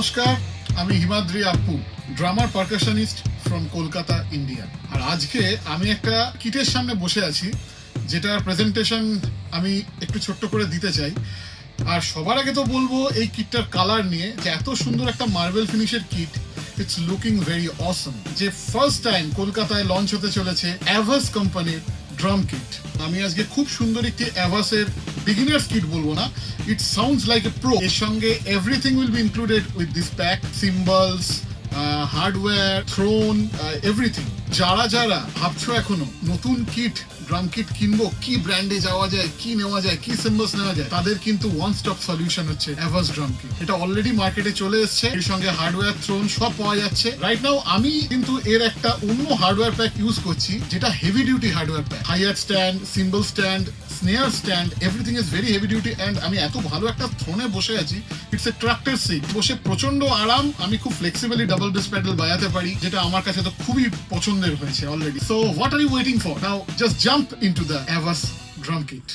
নমস্কার, আমি হিমাদ্রি আপু, ড্রামার পারকাশনিস্ট ফ্রম কলকাতা, ইন্ডিয়া। আর আজকে আমি একটা কিটের সামনে বসে আছি, যেটার প্রেজেন্টেশন আমি একটু ছোট্ট করে দিতে চাই। আর সবার আগে তো বলবো এই কিটটার কালার নিয়ে, যে এত সুন্দর একটা মার্বেল ফিনিশের kit, it's looking very awesome. যে ফার্স্ট টাইম কলকাতায় লঞ্চ হতে চলেছে অ্যাভাস কোম্পানির ড্রাম কিট। আমি আজকে খুব সুন্দর একটি অ্যাভাসের বিগিনার্স কিট বলবো না, it sounds like a pro. এর সঙ্গে everything will be included with this pack, cymbals, hardware, throne, everything. যারা ভাবছো এখনো নতুন কিট, ড্রাম কিট কিনবো, কি ব্র্যান্ডে যাওয়া যায়, কি নেওয়া যায়, কি সিম্বলস নেওয়া যায়, তাদের কিন্তু ওয়ান স্টপ সলিউশন হচ্ছে অ্যাভাস ড্রাম কিট। এটা অলরেডি মার্কেটে চলে এসেছে, এর সঙ্গে হার্ডওয়্যার, থ্রোন সব পাওয়া যাচ্ছে রাইট নাও। আমি কিন্তু এর একটা অন্য হার্ডওয়্যার প্যাক ইউজ করছি, যেটা heavy duty hardware pack. Hihat stand, cymbal stand, snare stand, everything is very heavy duty. And আমি এত ভালো একটা থ্রোনে বসে আছি, ইটস এ ট্রাক্টর সিট। বসে প্রচন্ড আরাম, আমি খুব ফ্লেক্সিবলি ডাবল বেস প্যাডেল বাজাতে পারি, যেটা আমার কাছে তো খুবই পছন্দের হয়েছে already. So what are you waiting for? Now just jump into the Avas drum kit.